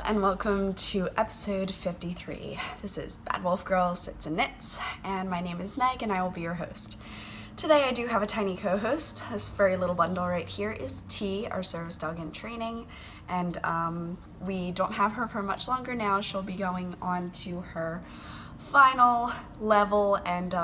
and welcome to episode 53. This is Bad Wolf Girl Sits and Knits, and my name is Meg and I will be your host. Today I do have a tiny co-host. This furry little bundle right here is T, our service dog in training, and we don't have her for much longer now. She'll be going on to her final level and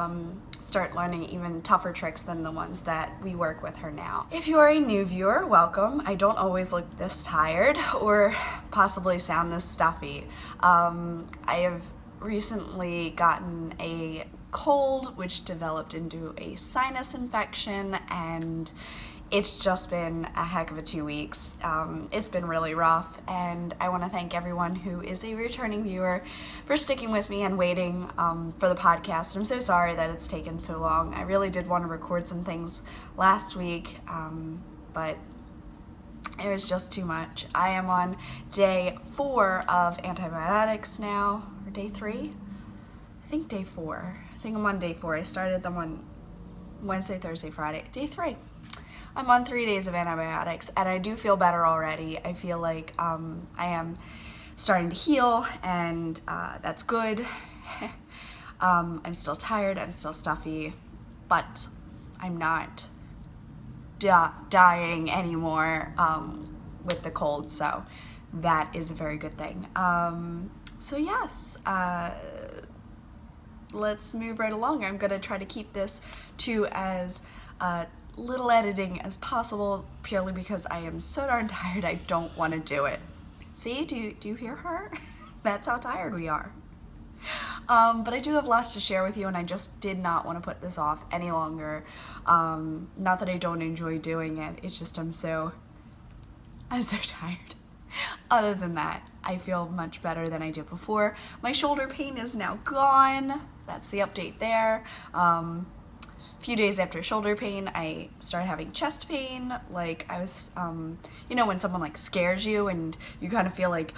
start learning even tougher tricks than the ones that we work with her now. If you are a new viewer, welcome. I don't always look this tired or possibly sound this stuffy. I have recently gotten a cold which developed into a sinus infection, and it's just been a heck of a 2 weeks. It's been really rough, and I want to thank everyone who is a returning viewer for sticking with me and waiting for the podcast. I'm so sorry that it's taken so long. I really did want to record some things last week, but it was just too much. I am on day 4 of antibiotics now, or day 3? I think day 4. I think I'm on day 4. I started them on Wednesday, Thursday, Friday. Day 3. I'm on 3 days of antibiotics, and I do feel better already. I feel like I am starting to heal, and that's good. I'm still tired, I'm still stuffy, but I'm not dying anymore with the cold, so that is a very good thing. So yes, let's move right along. I'm going to try to keep this to as little editing as possible, purely because I am so darn tired I don't want to do it. See, do you hear her? That's how tired we are. But I do have lots to share with you, and I just did not want to put this off any longer. Not that I don't enjoy doing it, it's just I'm so tired. Other than that, I feel much better than I did before. My shoulder pain is now gone. That's the update there. A few days after shoulder pain, I started having chest pain. Like I was, when someone like scares you and you kind of feel like,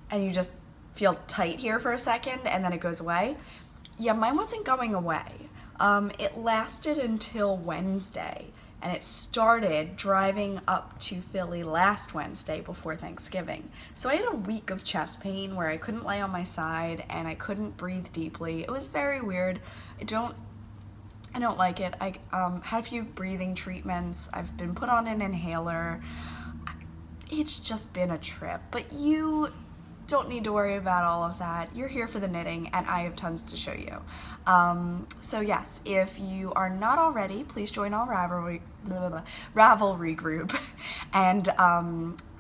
and you just feel tight here for a second and then it goes away. Yeah, mine wasn't going away. It lasted until Wednesday, and it started driving up to Philly last Wednesday before Thanksgiving. So I had a week of chest pain where I couldn't lay on my side and I couldn't breathe deeply. It was very weird. I don't like it. I had a few breathing treatments. I've been put on an inhaler. It's just been a trip, but you don't need to worry about all of that. You're here for the knitting, and I have tons to show you. So yes, if you are not already, please join our Ravelry group and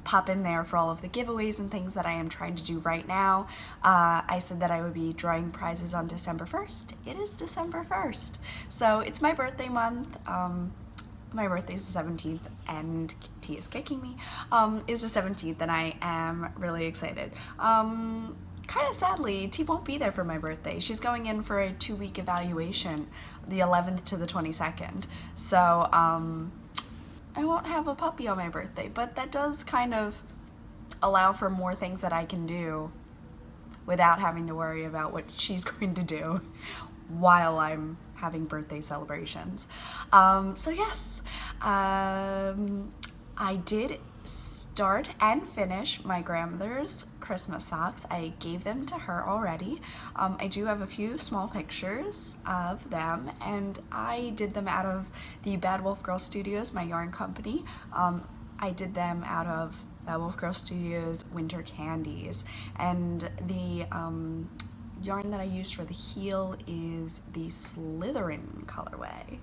pop in there for all of the giveaways and things that I am trying to do right now. I said that I would be drawing prizes on December 1st. It is December 1st. So it's my birthday month. My birthday is the 17th, and T is kicking me, is the 17th, and I am really excited. Kind of sadly, T won't be there for my birthday. She's going in for a 2-week evaluation, the 11th to the 22nd. So, I won't have a puppy on my birthday, but that does kind of allow for more things that I can do without having to worry about what she's going to do while I'm having birthday celebrations. So yes, I did start and finish my grandmother's Christmas socks. I gave them to her already. I do have a few small pictures of them, and I did them out of the Bad Wolf Girl Studios, my yarn company. I did them out of Bad Wolf Girl Studios Winter Candies, and the yarn that I used for the heel is the Slytherin colorway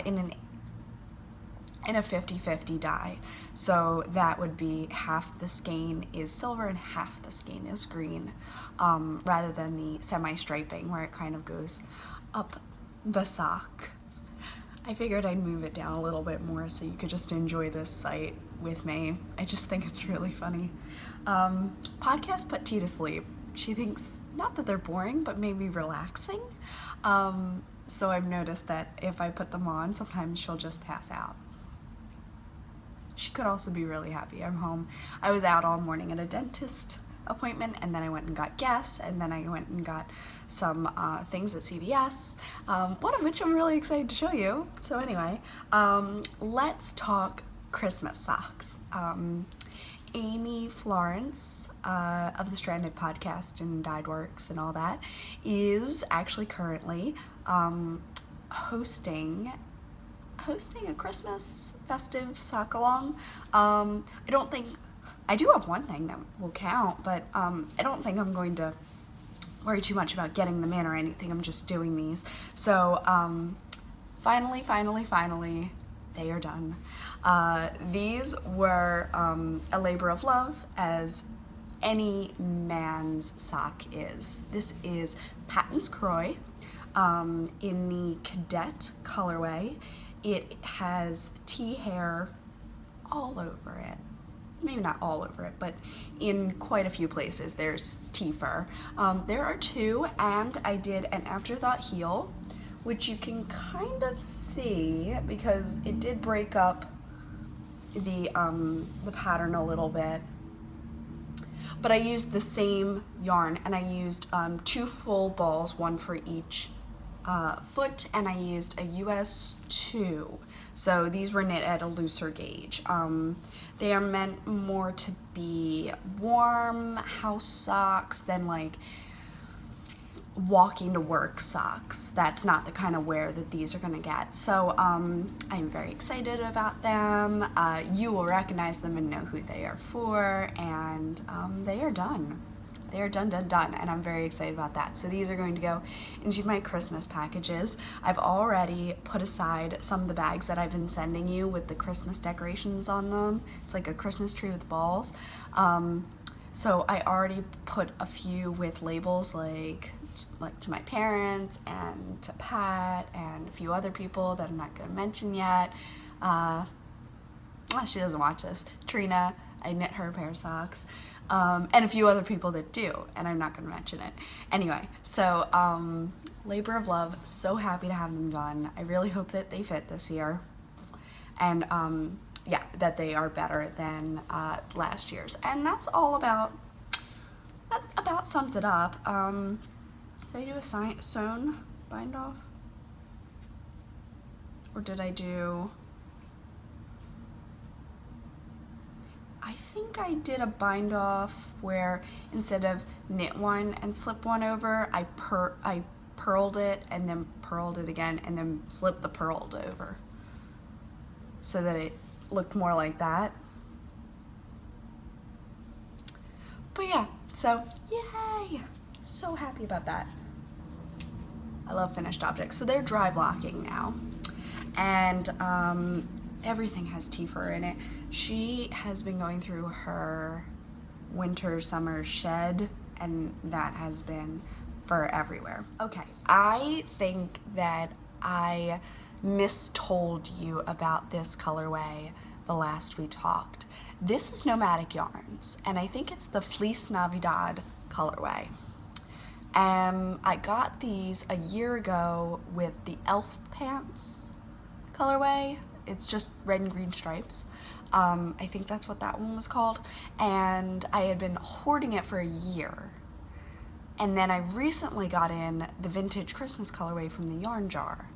in a 50-50 dye. So that would be half the skein is silver and half the skein is green, rather than the semi-striping where it kind of goes up the sock. I figured I'd move it down a little bit more so you could just enjoy this sight with me. I just think it's really funny. Podcasts put T to sleep. She thinks not that they're boring, but maybe relaxing. So I've noticed that if I put them on, sometimes she'll just pass out. She could also be really happy. I'm home. I was out all morning at a dentist appointment, and then I went and got gas, and then I went and got some things at CVS, one of which I'm really excited to show you. So anyway, let's talk Christmas socks. Amy Florence of the Stranded podcast and Dyed Works and all that is actually currently hosting a Christmas festive sock along. I do have one thing that will count, but I don't think I'm going to worry too much about getting them in or anything. I'm just doing these. So finally, they are done. These were a labor of love, as any man's sock is. This is Patton's Croy in the Cadet colorway. It has tea hair all over it. Maybe not all over it, but in quite a few places there's tea fur. There are two, and I did an afterthought heel, which you can kind of see because it did break up the pattern a little bit. But I used the same yarn, and I used 2 full balls, one for each foot, and I used a US 2. So these were knit at a looser gauge. They are meant more to be warm house socks than like walking to work socks. That's not the kind of wear that these are gonna get. So I'm very excited about them. You will recognize them and know who they are for, and they are done. They are done, and I'm very excited about that. So these are going to go into my Christmas packages. I've already put aside some of the bags that I've been sending you with the Christmas decorations on them. It's like a Christmas tree with balls. So I already put a few with labels like to my parents and to Pat and a few other people that I'm not going to mention yet. She doesn't watch this. Trina, I knit her a pair of socks. And a few other people that do, and I'm not going to mention it. Anyway, so labor of love, so happy to have them done. I really hope that they fit this year, and yeah, that they are better than last year's. And that's all that about sums it up. Did I do a sewn bind off? Or did I do... I think I did a bind off where instead of knit one and slip one over, I purled it and then purled it again and then slipped the purled over so that it looked more like that. But yeah, so yay! So happy about that. I love finished objects. So they're dry blocking now, and everything has tea fur in it. She has been going through her winter summer shed, and that has been fur everywhere. Okay, I think that I mistold you about this colorway the last we talked. This is Nomadic Yarns, and I think it's the Fleece Navidad colorway. I got these a year ago with the Elf Pants colorway. It's just red and green stripes. I think that's what that one was called. And I had been hoarding it for a year. And then I recently got in the vintage Christmas colorway from the yarn jar.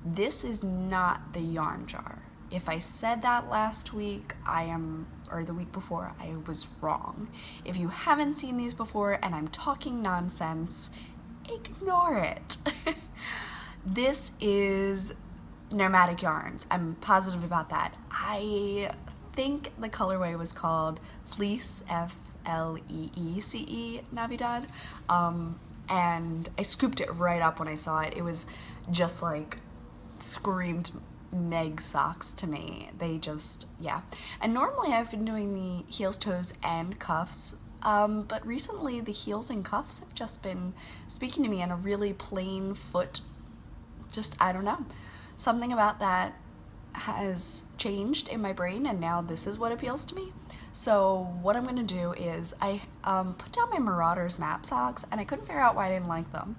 This is not the yarn jar. If I said that last week, or the week before, I was wrong. If you haven't seen these before and I'm talking nonsense, ignore it. This is Nomadic Yarns. I'm positive about that. I think the colorway was called Fleece, Fleece Navidad, and I scooped it right up when I saw it. It was just like screamed Meg socks to me. They just, yeah. And normally I've been doing the heels, toes, and cuffs, but recently the heels and cuffs have just been speaking to me in a really plain foot. Just, I don't know. Something about that has changed in my brain, and now this is what appeals to me. So what I'm going to do is I put down my Marauders map socks, and I couldn't figure out why I didn't like them.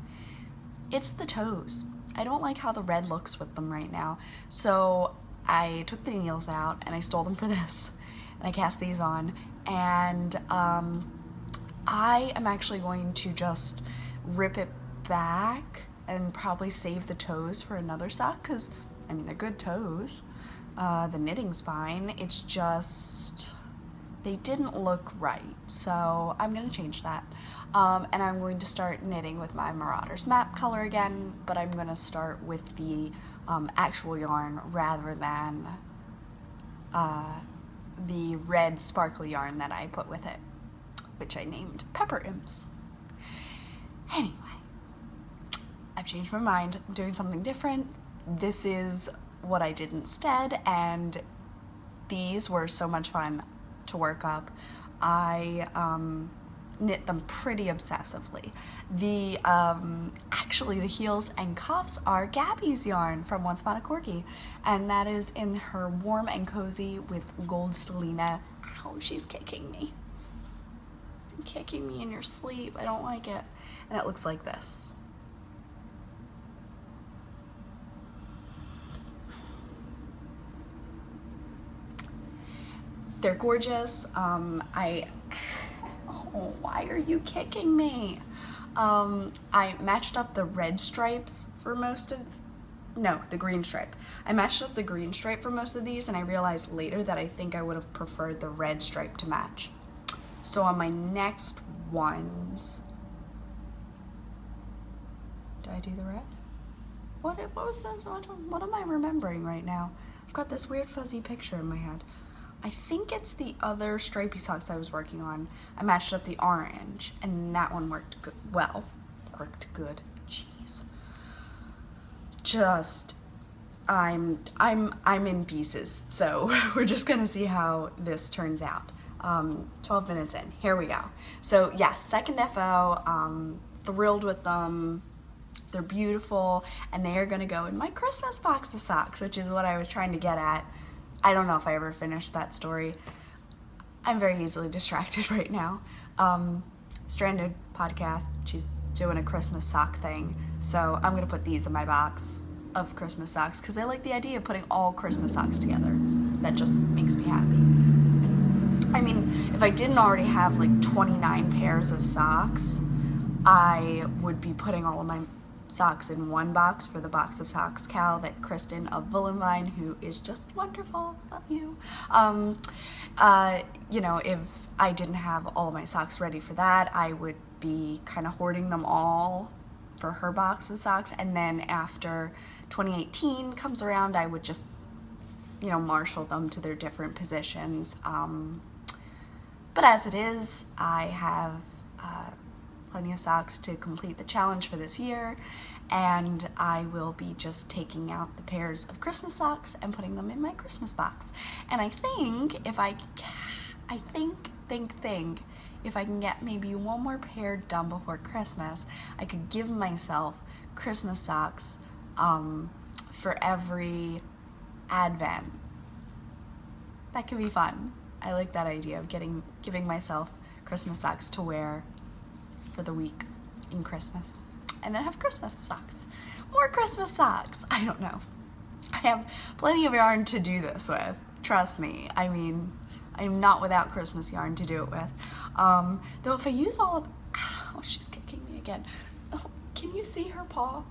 It's the toes. I don't like how the red looks with them right now. So I took the needles out and I stole them for this. And I cast these on, and I am actually going to just rip it back and probably save the toes for another sock, because I mean they're good toes. The knitting's fine. It's just they didn't look right, so I'm gonna change that. And I'm going to start knitting with my Marauders map color again, but I'm gonna start with the actual yarn rather than the red sparkly yarn that I put with it, which I named Pepper Imps. Anyway, I've changed my mind. I'm doing something different. This is what I did instead, and these were so much fun to work up. I knit them pretty obsessively. The actually the heels and cuffs are Gabby's yarn from Once Upon a Corgi, and that is in her Warm and Cozy with Gold Selena. Ow, she's kicking me. You're kicking me in your sleep. I don't like it. And it looks like this. They're gorgeous. Oh, why are you kicking me? I matched up the red stripes for most of, no, the green stripe. I matched up the green stripe for most of these, and I realized later that I think I would have preferred the red stripe to match. So on my next ones, did I do the red? What was that? What am I remembering right now? I've got this weird fuzzy picture in my head. I think it's the other stripy socks I was working on. I matched up the orange, and that one worked good. Well, worked good. Jeez. Just, I'm in pieces. So we're just gonna see how this turns out. 12 minutes in. Here we go. So yes, second FO. Thrilled with them. They're beautiful, and they are gonna go in my Christmas box of socks, which is what I was trying to get at. I don't know if I ever finished that story. I'm very easily distracted right now. Stranded podcast, she's doing a Christmas sock thing. So I'm gonna put these in my box of Christmas socks because I like the idea of putting all Christmas socks together. That just makes me happy. I mean, if I didn't already have like 29 pairs of socks, I would be putting all of my socks in one box for the box of socks Cal that Kristen of Villenvine, who is just wonderful, love you. You know, if I didn't have all of my socks ready for that, I would be kind of hoarding them all for her box of socks, and then after 2018 comes around, I would just, you know, marshal them to their different positions. But as it is, I have plenty of socks to complete the challenge for this year, and I will be just taking out the pairs of Christmas socks and putting them in my Christmas box. And I think if I think if I can get maybe one more pair done before Christmas, I could give myself Christmas socks for every Advent. That could be fun. I like that idea of giving myself Christmas socks to wear for the week in Christmas, and then have Christmas socks. More Christmas socks. I don't know. I have plenty of yarn to do this with. Trust me. I mean, I'm not without Christmas yarn to do it with. Though if I use all of, ow, she's kicking me again. Oh, can you see her paw?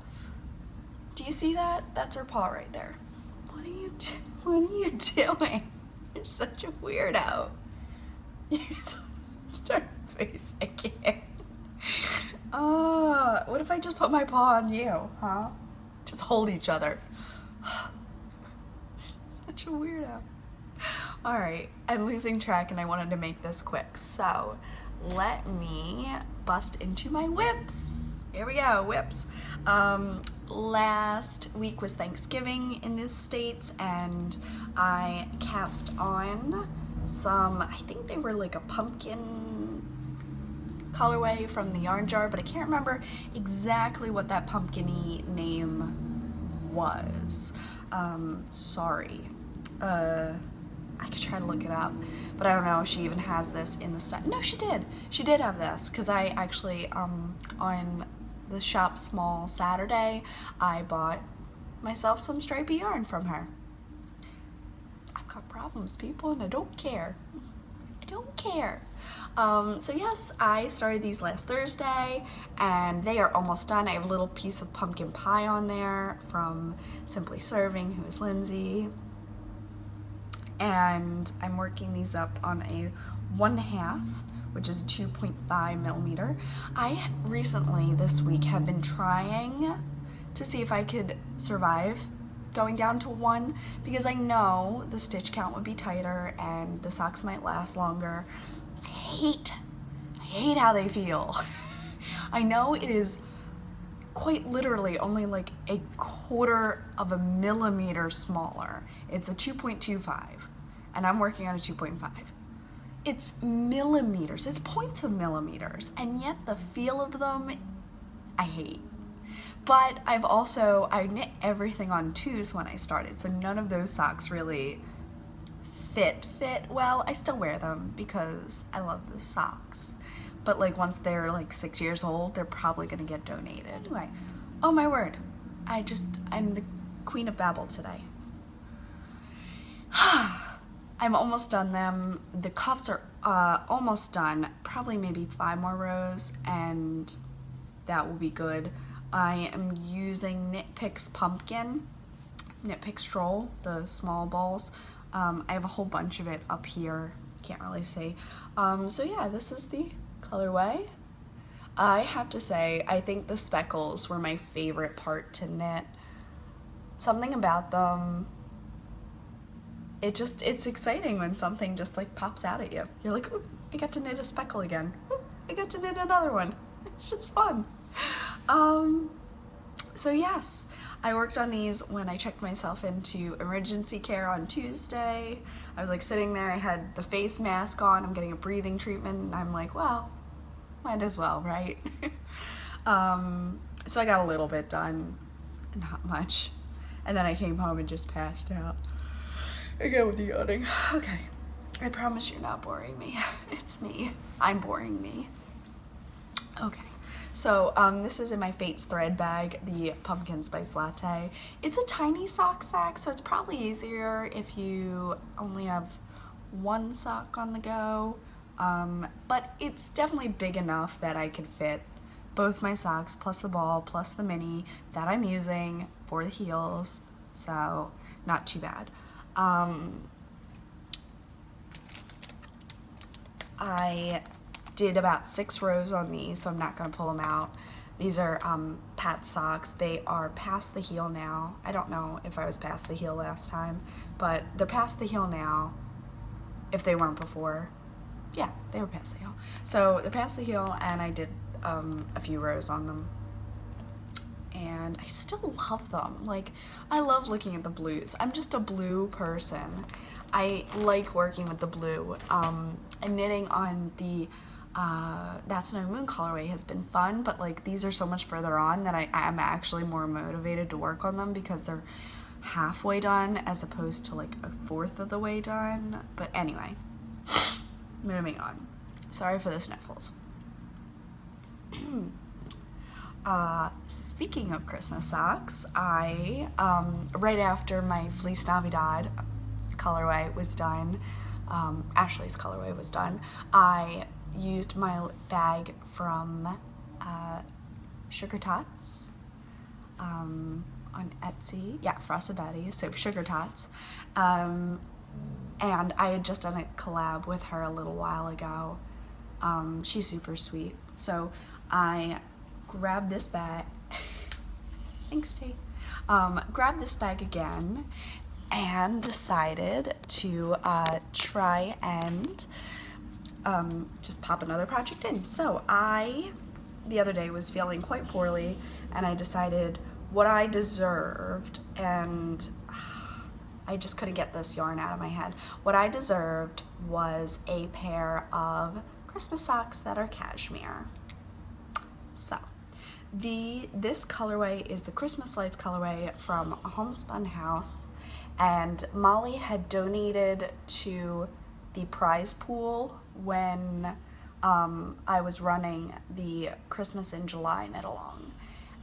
Do you see that? That's her paw right there. What are you doing? You're such a weirdo. You're such a face again. What if I just put my paw on you, huh? Just hold each other. Such a weirdo. Alright, I'm losing track and I wanted to make this quick, so let me bust into my whips. Here we go, whips. Last week was Thanksgiving in the States, and I cast on some, I think they were like a pumpkin colorway from the yarn jar, but I can't remember exactly what that pumpkin-y name was. Sorry. I could try to look it up, but I don't know if she even has this in the stock. No, she did. She did have this, because I actually, on the Shop Small Saturday, I bought myself some stripy yarn from her. I've got problems, people, and I don't care. I don't care. So yes, I started these last Thursday, and they are almost done. I have a little piece of pumpkin pie on there from Simply Serving, who is Lindsay. and I'm working these up on a 1/2, which is 2.5 millimeter. I recently, this week, have been trying to see if I could survive going down to 1, because I know the stitch count would be tighter and the socks might last longer. I hate how they feel. I know it is quite literally only like a 1/4 of a millimeter smaller. It's a 2.25 and I'm working on a 2.5. It's millimeters, it's points of millimeters, and yet the feel of them I hate. But I knit everything on 2s when I started, so none of those socks really fit well. I still wear them because I love the socks. But like once they're like 6 years old, they're probably gonna get donated. Anyway, oh my word, I'm the queen of babble today. I'm almost done them. The cuffs are almost done, probably maybe 5 more rows, and that will be good. I am using Knit Picks Pumpkin, Knit Picks Stroll, the small balls. I have a whole bunch of it up here, can't really see. So yeah, this is the colorway. I have to say, I think the speckles were my favorite part to knit. Something about them, it's exciting when something just like pops out at you. You're like, ooh, I got to knit a speckle again. Ooh, I got to knit another one. It's just fun. So yes, I worked on these when I checked myself into emergency care on Tuesday. I was like sitting there, I had the face mask on, I'm getting a breathing treatment, and I'm like, well, might as well, right? So I got a little bit done, not much. And then I came home and just passed out. Again with the yawning. Okay, I promise you're not boring me. It's me. I'm boring me. Okay, so this is in my Fates thread bag, the pumpkin spice latte. It's a tiny sock sack, so it's probably easier if you only have one sock on the go. But it's definitely big enough that I could fit both my socks plus the ball plus the mini that I'm using for the heels, so not too bad. I did about 6 rows on these, so I'm not going to pull them out. These are Pat socks. They are past the heel now. I don't know if I was past the heel last time, but they're past the heel now, if they weren't before. Yeah, they were past the heel. So they're past the heel, and I did a few rows on them. And I still love them. Like, I love looking at the blues. I'm just a blue person. I like working with the blue. And knitting on the That's No Moon colorway has been fun, but like these are so much further on that I am actually more motivated to work on them because they're halfway done as opposed to like a 1/4 of the way done. But anyway, moving on. Sorry for the sniffles. Speaking of Christmas socks, I, right after my Fleece Navidad colorway was done, Ashley's colorway was done, I used my bag from Sugar Tots on Etsy. Yeah, Frosted Betty, so Sugar Tots. And I had just done a collab with her a little while ago. She's super sweet. So I grabbed this bag. Thanks, T. Grabbed this bag again and decided to try and just pop another project in. So I, the other day, was feeling quite poorly, and I decided what I deserved, and I just couldn't get this yarn out of my head. What I deserved was a pair of Christmas socks that are cashmere. So this colorway is the Christmas Lights colorway from Homespun House, and Molly had donated to the prize pool when I was running the Christmas in July knit along,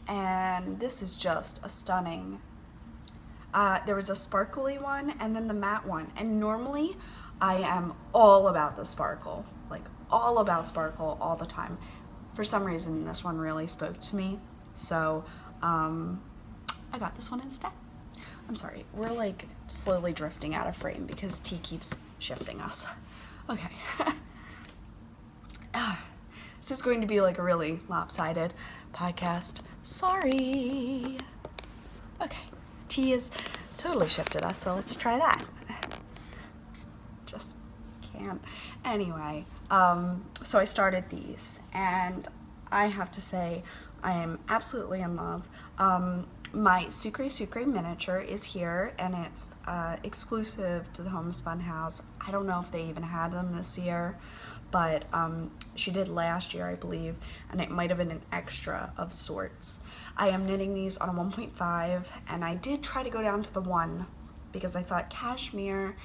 and this is just a stunning. There was a sparkly one and then the matte one, and normally I am all about the sparkle, like all about sparkle all the time. For some reason this one really spoke to me, so I got this one instead. I'm sorry, we're like slowly drifting out of frame because T keeps shifting us. Okay. This is going to be like a really lopsided podcast. Sorry. Okay, T has totally shifted us, so let's try that. Just can't. Anyway, so I started these, and I have to say I am absolutely in love. My Sucre Sucre miniature is here, and it's exclusive to the Homespun House. I don't know if they even had them this year, but she did last year, I believe, and it might have been an extra of sorts. I am knitting these on a 1.5, and I did try to go down to the 1 because I thought cashmere,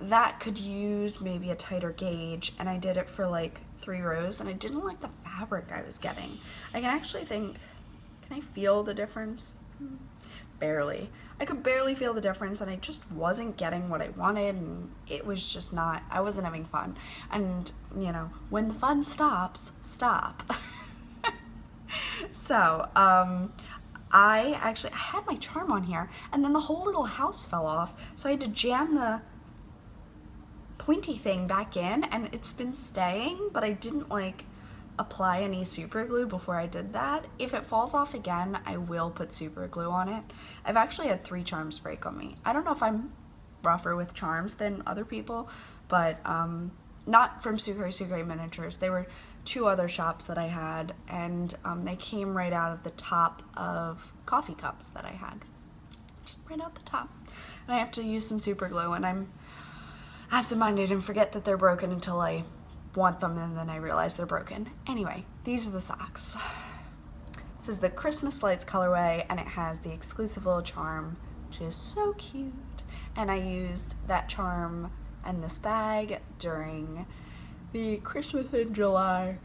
that could use maybe a tighter gauge, and I did it for like 3 rows, and I didn't like the fabric I was getting. I can actually think, can I feel the difference? Barely. I could barely feel the difference, and I just wasn't getting what I wanted, and it was just not, I wasn't having fun. And, you know, when the fun stops, stop. So, I had my charm on here, and then the whole little house fell off, so I had to jam the pointy thing back in, and it's been staying, but I didn't like apply any super glue before I did that. If it falls off again, I will put super glue on it. I've actually had 3 charms break on me. I don't know if I'm rougher with charms than other people, but not from Sucre Sucre Miniatures. They were 2 other shops that I had, and they came right out of the top of coffee cups that I had. Just right out the top. And I have to use some super glue, and I'm absent-minded and forget that they're broken until I want them, and then I realize they're broken. Anyway, these are the socks. This is the Christmas Lights colorway, and it has the exclusive little charm, which is so cute. And I used that charm and this bag during the Christmas in July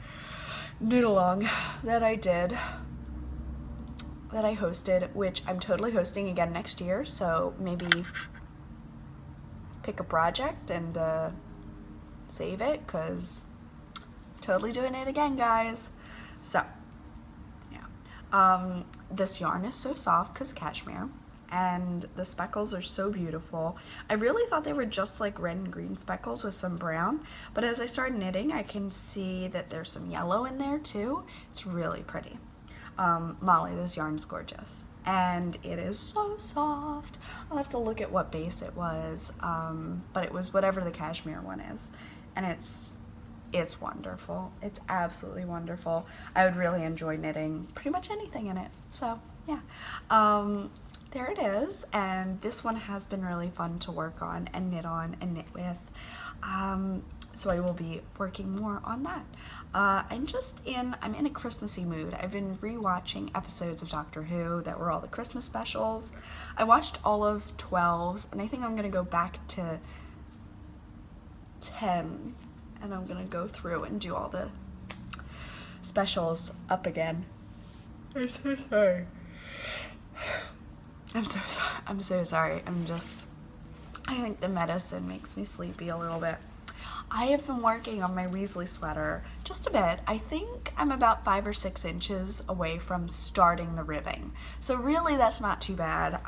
knit-along that I did, that I hosted, which I'm totally hosting again next year, so maybe pick a project and save it, because totally doing it again, guys. So yeah, this yarn is so soft because cashmere, and the speckles are so beautiful. I really thought they were just like red and green speckles with some brown, but as I started knitting, I can see that there's some yellow in there too. It's really pretty. Molly, this yarn is gorgeous, and it is so soft. I'll have to look at what base it was, but it was whatever the cashmere one is, and it's wonderful. It's absolutely wonderful. I would really enjoy knitting pretty much anything in it. So yeah, there it is, and this one has been really fun to work on and knit with. So I will be working more on that. I'm in a Christmassy mood. I've been rewatching episodes of Doctor Who that were all the Christmas specials. I watched all of 12's, and I think I'm gonna go back to 10, and I'm gonna go through and do all the specials up again. I'm so sorry. I'm so sorry. I think the medicine makes me sleepy a little bit. I have been working on my Weasley sweater just a bit. I think I'm about 5 or 6 inches away from starting the ribbing. So really that's not too bad.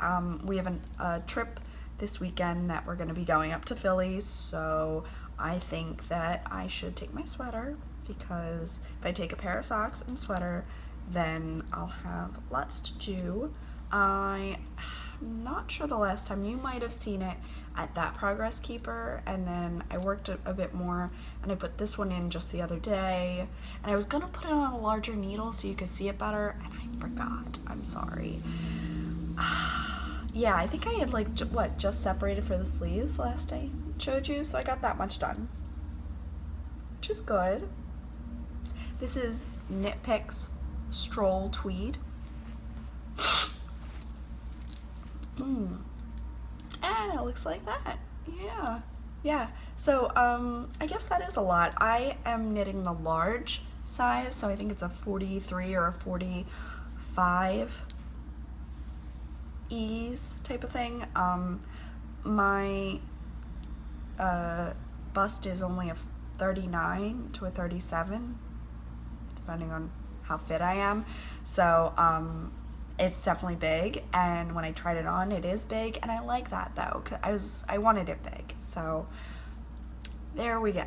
We have a trip this weekend that we're going to be going up to Philly, so I think that I should take my sweater, because if I take a pair of socks and sweater, then I'll have lots to do. I'm not sure the last time. You might have seen it at that Progress Keeper, and then I worked a bit more, and I put this one in just the other day, and I was gonna put it on a larger needle so you could see it better, and I forgot. I'm sorry. Yeah, I think I had just separated for the sleeves last I showed you, so I got that much done, which is good. This is Knit Picks Stroll Tweed. And it looks like that. Yeah. So I guess that is a lot. I am knitting the large size, so I think it's a 43 or a 45 ease type of thing. My bust is only a 39 to a 37, depending on how fit I am. So it's definitely big, and when I tried it on, it is big, and I like that though, 'cause I wanted it big, so there we go.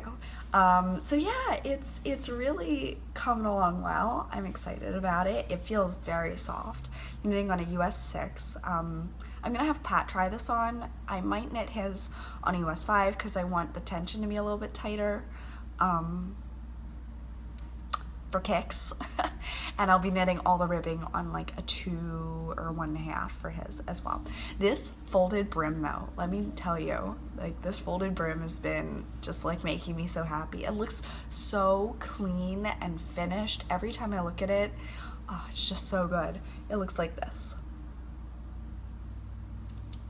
So yeah, it's really coming along well. I'm excited about it. It feels very soft. I'm knitting on a US 6. I'm gonna have Pat try this on. I might knit his on a US 5 because I want the tension to be a little bit tighter. For kicks. And I'll be knitting all the ribbing on like a 2 or 1.5 for his as well. This folded brim though, let me tell you, like this folded brim has been just like making me so happy. It looks so clean and finished every time I look at it. Oh, it's just so good. It looks like this.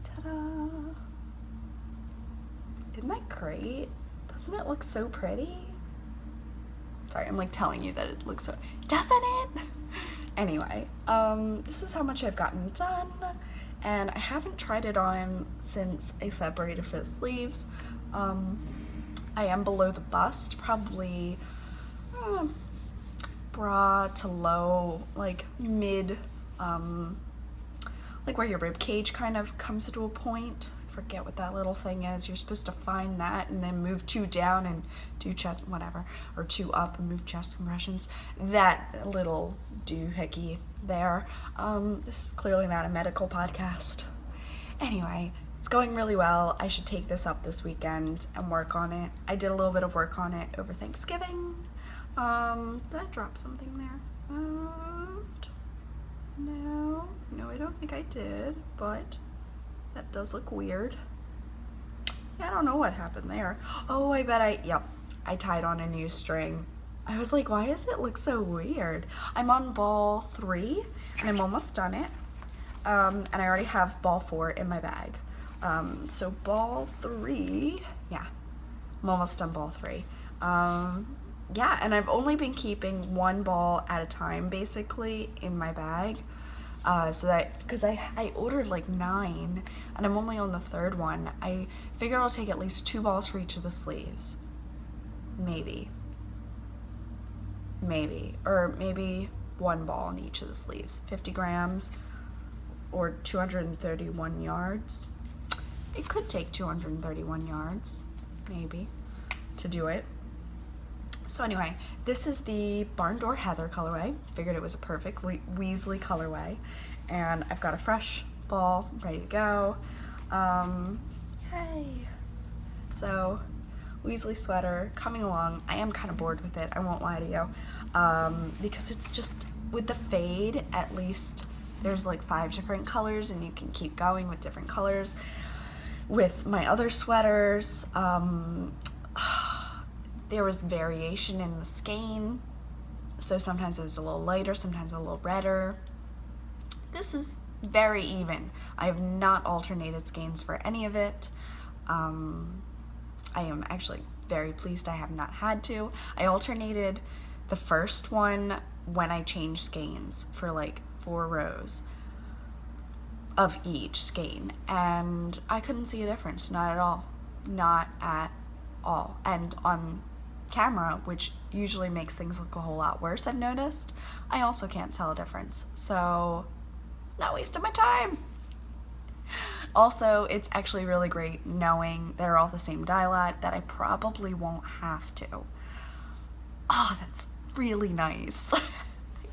Ta-da! Isn't that great? Doesn't it look so pretty? Sorry, I'm like telling you that it looks so, doesn't it? Anyway, this is how much I've gotten done, and I haven't tried it on since I separated for the sleeves. I am below the bust, probably bra to low, like mid, like where your rib cage kind of comes to a point. Forget what that little thing is. You're supposed to find that and then move 2 down and do chest, whatever, or 2 up and move chest compressions. That little doohickey there. This is clearly not a medical podcast. Anyway, it's going really well. I should take this up this weekend and work on it. I did a little bit of work on it over Thanksgiving. Did I drop something there? No, I don't think I did, but that does look weird. Yeah, I don't know what happened there. Oh, I bet yep, I tied on a new string. I was like, why does it look so weird? I'm on ball 3, and I'm almost done it. And I already have ball 4 in my bag. So ball 3, yeah, I'm almost done ball 3. Yeah, and I've only been keeping 1 ball at a time, basically, in my bag. So that, because I ordered like 9 and I'm only on the 3rd one, I figured I'll take at least 2 balls for each of the sleeves. Maybe, or maybe 1 ball in each of the sleeves. 50 grams or 231 yards. It could take 231 yards, maybe, to do it. So anyway, this is the Barn Door Heather colorway. Figured it was a perfect Weasley colorway. And I've got a fresh ball ready to go. Yay. So, Weasley sweater coming along. I am kind of bored with it, I won't lie to you. Because it's just, with the fade, at least there's like 5 different colors and you can keep going with different colors. With my other sweaters, there was variation in the skein, so sometimes it was a little lighter, sometimes a little redder. This is very even. I have not alternated skeins for any of it. I am actually very pleased I have not had to. I alternated the first one when I changed skeins for like 4 rows of each skein, and I couldn't see a difference, not at all. Not at all. And on camera, which usually makes things look a whole lot worse, I've noticed, I also can't tell a difference. So, not wasting my time. Also, it's actually really great knowing they're all the same dye lot, that I probably won't have to. Oh, that's really nice. I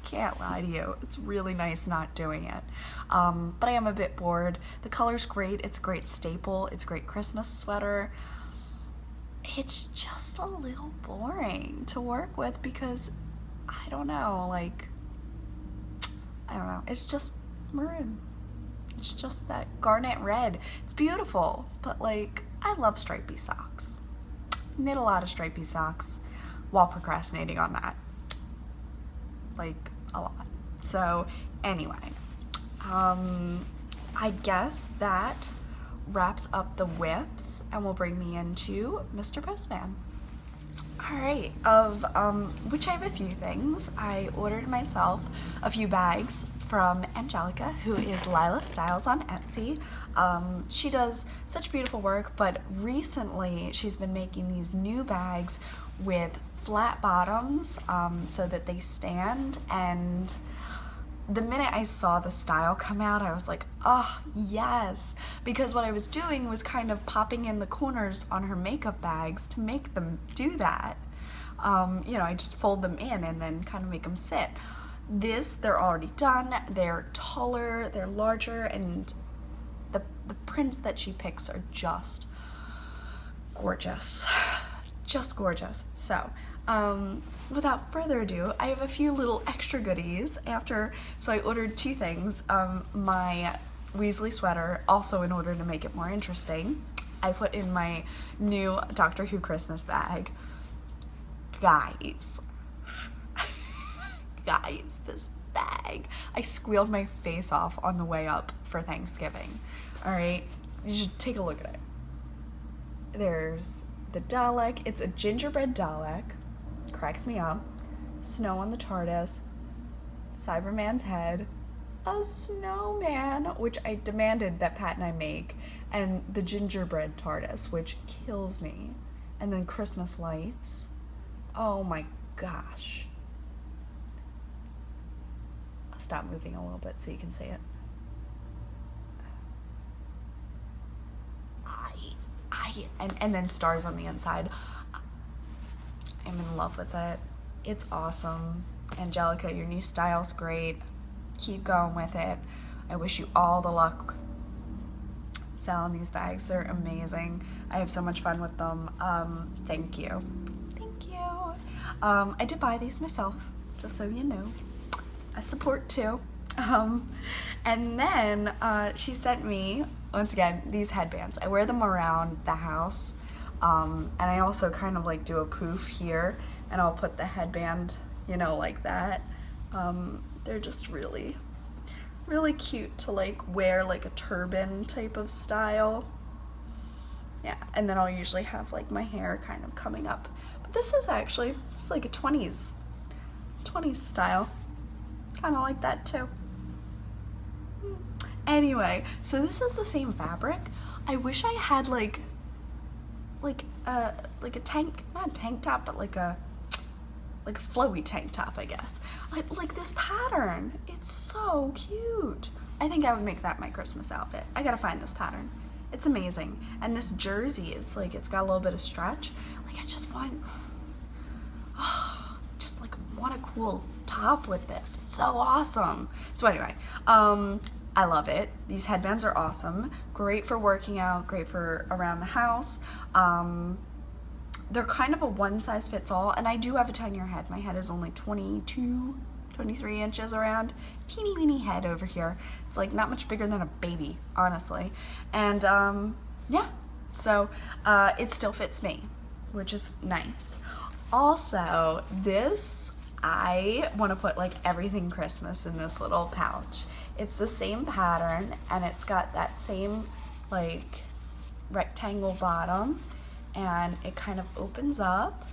can't lie to you. It's really nice not doing it. But I am a bit bored. The color's great. It's a great staple. It's a great Christmas sweater. It's just a little boring to work with because, I don't know, it's just maroon. It's just that garnet red. It's beautiful, but like, I love stripy socks. Knit a lot of stripy socks while procrastinating on that. Like, a lot. So, anyway, I guess that wraps up the whips and will bring me into Mr. Postman. Alright, which I have a few things. I ordered myself a few bags from Angelica, who is Lila Styles on Etsy. She does such beautiful work, but recently she's been making these new bags with flat bottoms so that they stand, and the minute I saw the style come out, I was like, oh, yes. Because what I was doing was kind of popping in the corners on her makeup bags to make them do that. You know, I just fold them in and then kind of make them sit. This, they're already done. They're taller, they're larger, and the prints that she picks are just gorgeous. Just gorgeous. So, without further ado, I have a few little extra goodies so I ordered two things. My Weasley sweater, also in order to make it more interesting, I put in my new Doctor Who Christmas bag. Guys, this bag, I squealed my face off on the way up for Thanksgiving. All right, you should take a look at it. There's the Dalek. It's a gingerbread Dalek. Cracks me up. Snow on the TARDIS. Cyberman's head. A snowman, which I demanded that Pat and I make. And the gingerbread TARDIS, which kills me. And then Christmas lights. Oh my gosh. I'll stop moving a little bit so you can see it. And then stars on the inside. I'm in love with it. It's awesome. Angelica, your new style's great. Keep going with it. I wish you all the luck selling these bags. They're amazing. I have so much fun with them. Thank you. Thank you. I did buy these myself, just so you know. I support too. And then she sent me, once again, these headbands. I wear them around the house, and I also kind of like do a poof here, and I'll put the headband, you know, like that. They're just really, really cute to like wear like a turban type of style. Yeah, and then I'll usually have like my hair kind of coming up. But this is actually, it's like a 20s style. Kind of like that too. Anyway, so this is the same fabric. I wish I had like a tank, not a tank top, but like a flowy tank top, I guess. Like this pattern. It's so cute. I think I would make that my Christmas outfit. I gotta find this pattern. It's amazing. And this jersey is like, it's got a little bit of stretch. Like I just want a cool top with this. It's so awesome. So anyway, I love it. These headbands are awesome. Great for working out, great for around the house. They're kind of a one size fits all, and I do have a tinier head. My head is only 22, 23 inches around. Teeny weeny head over here. It's like not much bigger than a baby, honestly. And yeah, so it still fits me, which is nice. Also, this, I want to put like everything Christmas in this little pouch. It's the same pattern, and it's got that same like rectangle bottom, and it kind of opens up,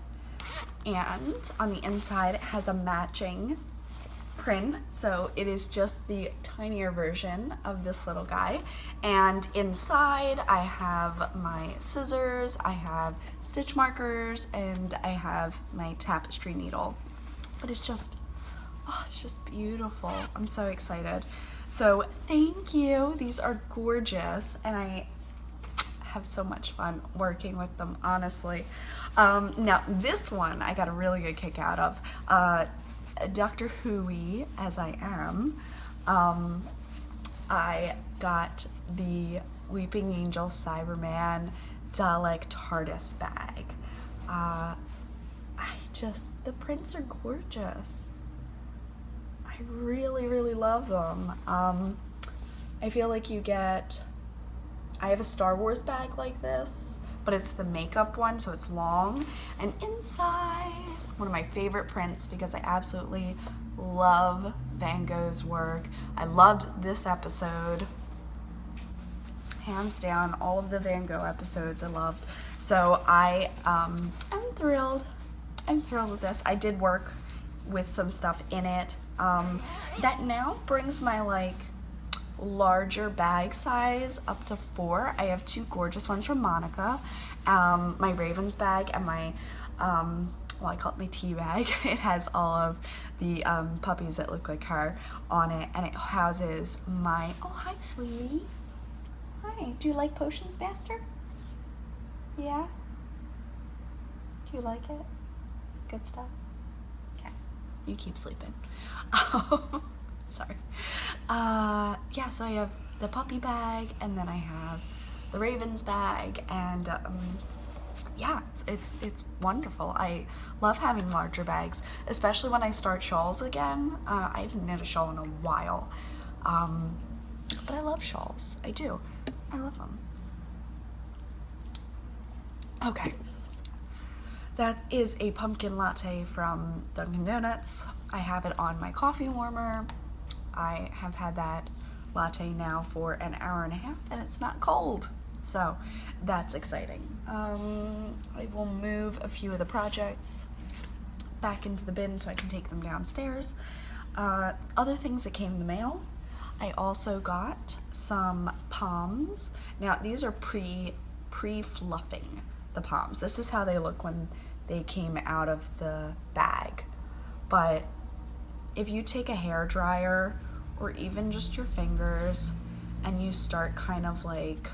and on the inside it has a matching print, so it is just the tinier version of this little guy. And inside I have my scissors, I have stitch markers, and I have my tapestry needle. But it's just, oh, it's just beautiful. I'm so excited. So thank you. These are gorgeous, and I have so much fun working with them, honestly. Now this one I got a really good kick out of. Doctor Who-y as I am, I got the Weeping Angel Cyberman Dalek TARDIS bag. The prints are gorgeous. I really, really love them. I feel like I have a Star Wars bag like this, but it's the makeup one, so it's long. And inside, one of my favorite prints, because I absolutely love Van Gogh's work. I loved this episode. Hands down, all of the Van Gogh episodes I loved. So I'm thrilled. I'm thrilled with this. I did work with some stuff in it. That now brings my like larger bag size up to 4. I have 2 gorgeous ones from Monica. My Ravens bag and my well, I call it my tea bag. It has all of the puppies that look like her on it, and it houses my, oh, hi, sweetie. Hi, do you like Potions Master? Yeah? Do you like it? It's good stuff? Okay, you keep sleeping. Sorry. Yeah, so I have the puppy bag, and then I have the Ravens bag, and yeah, it's wonderful. I love having larger bags, especially when I start shawls again. I haven't knit a shawl in a while, but I love shawls. I do. I love them. Okay. That is a pumpkin latte from Dunkin' Donuts. I have it on my coffee warmer. I have had that latte now for an hour and a half, and it's not cold. So that's exciting. I will move a few of the projects back into the bin so I can take them downstairs. Other things that came in the mail, I also got some palms. Now these are pre-fluffing the palms. This is how they look when they came out of the bag. But if you take a hair dryer or even just your fingers and you start kind of like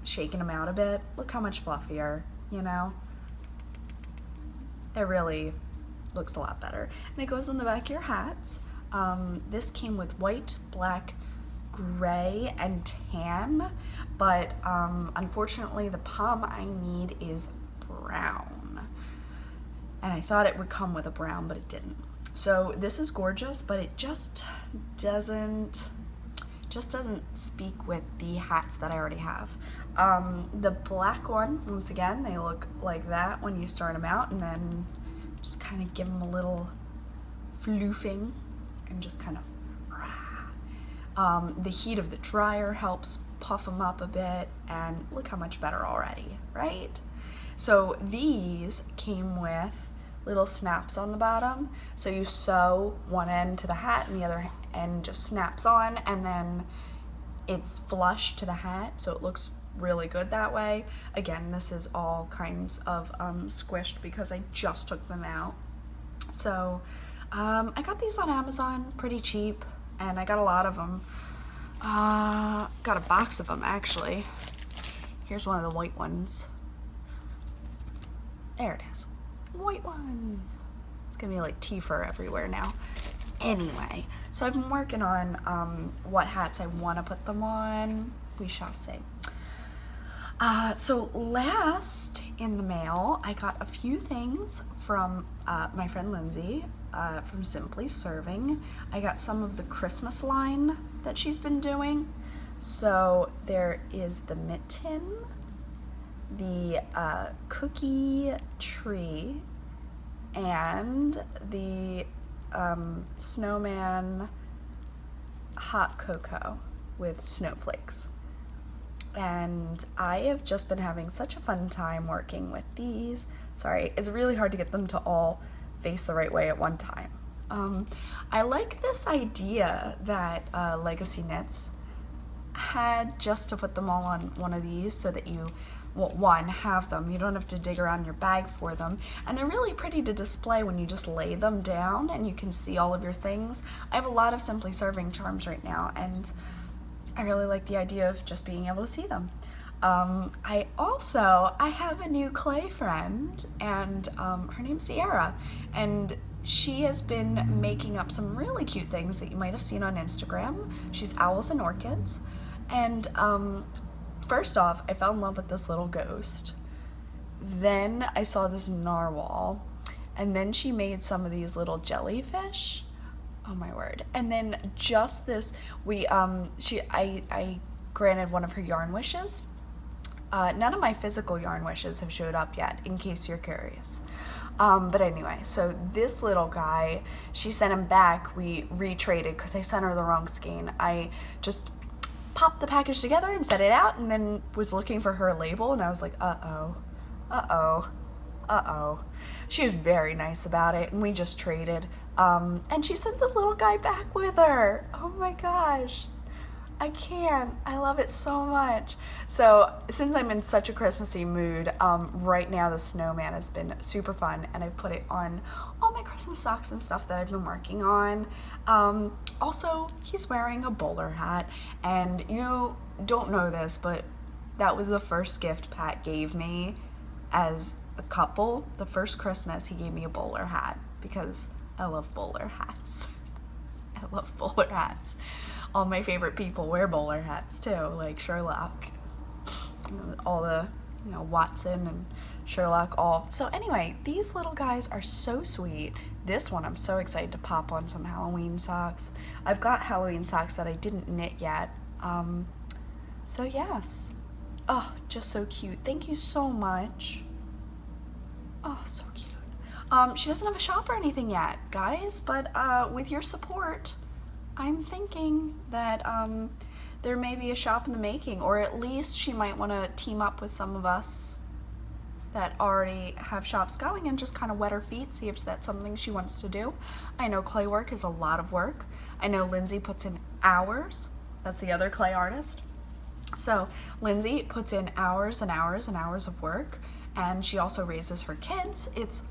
shaking them out a bit, look how much fluffier, you know? It really looks a lot better. And it goes on the back of your hats. This came with white, black, gray, and tan, but unfortunately the palm I need is brown. And I thought it would come with a brown, but it didn't. So this is gorgeous, but it just doesn't speak with the hats that I already have. The black one, once again, they look like that when you start them out, and then just kind of give them a little floofing and just kind of the heat of the dryer helps puff them up a bit, and look how much better already, right? So these came with little snaps on the bottom, so you sew one end to the hat and the other end just snaps on, and then it's flush to the hat, so it looks really good that way. Again, this is all kinds of squished because I just took them out. So I got these on Amazon pretty cheap, and I got a lot of them. Got a box of them actually. Here's one of the white ones. There it is. White ones. It's gonna be like tea fur everywhere now. Anyway, so I've been working on what hats I want to put them on. We shall see. So last in the mail, I got a few things from my friend Lindsay from Simply Serving. I got some of the Christmas line that she's been doing. So there is the mitten, the cookie tree, and the snowman hot cocoa with snowflakes. And I have just been having such a fun time working with these. Sorry, it's really hard to get them to all face the right way at one time. I like this idea that Legacy Knits had, just to put them all on one of these so that you, well, one, have them. You don't have to dig around your bag for them. And they're really pretty to display when you just lay them down and you can see all of your things. I have a lot of Simply Serving charms right now, and I really like the idea of just being able to see them. I have a new clay friend, and her name's Sierra, and she has been making up some really cute things that you might have seen on Instagram. She's Owls and Orchids, and first off, I fell in love with this little ghost. Then I saw this narwhal, and then she made some of these little jellyfish. Oh my word. And then just this, I granted one of her yarn wishes. None of my physical yarn wishes have showed up yet, in case you're curious. But anyway, so this little guy, she sent him back. We retraded because I sent her the wrong skein. I just popped the package together and set it out, and then was looking for her label, and I was like, uh-oh. She was very nice about it, and we just traded. And she sent this little guy back with her. Oh my gosh. I can't. I love it so much. So since I'm in such a Christmassy mood, right now the snowman has been super fun, and I've put it on all my Christmas socks and stuff that I've been working on. Also, he's wearing a bowler hat, and you don't know this, but that was the first gift Pat gave me as a couple. The first Christmas he gave me a bowler hat because I love bowler hats. I love bowler hats. All my favorite people wear bowler hats too, like Sherlock, all the, Watson and Sherlock all. So anyway, these little guys are so sweet. This one I'm so excited to pop on some Halloween socks. I've got Halloween socks that I didn't knit yet. So yes. Oh, just so cute. Thank you so much. Oh, so cute. She doesn't have a shop or anything yet, guys, but with your support, I'm thinking that there may be a shop in the making, or at least she might want to team up with some of us that already have shops going and just kind of wet her feet, see if that's something she wants to do. I know clay work is a lot of work. I know Lindsay puts in hours. That's the other clay artist. So Lindsay puts in hours and hours and hours of work, and she also raises her kids. It's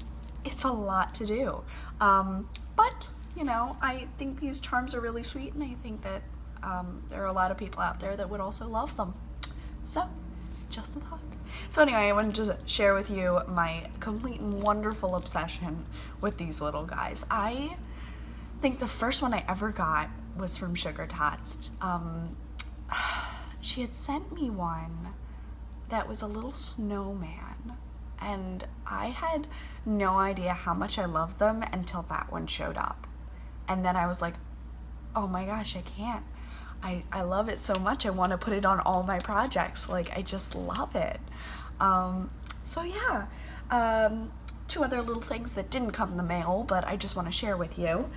a lot to do. But I think these charms are really sweet, and I think that there are a lot of people out there that would also love them. So, just a thought. So anyway, I wanted to just share with you my complete and wonderful obsession with these little guys. I think the first one I ever got was from Sugar Tots. She had sent me one that was a little snowman, and I had no idea how much I loved them until that one showed up. And then I was like, oh my gosh, I can't. I love it so much. I want to put it on all my projects. Like, I just love it. So yeah, two other little things that didn't come in the mail, but I just want to share with you.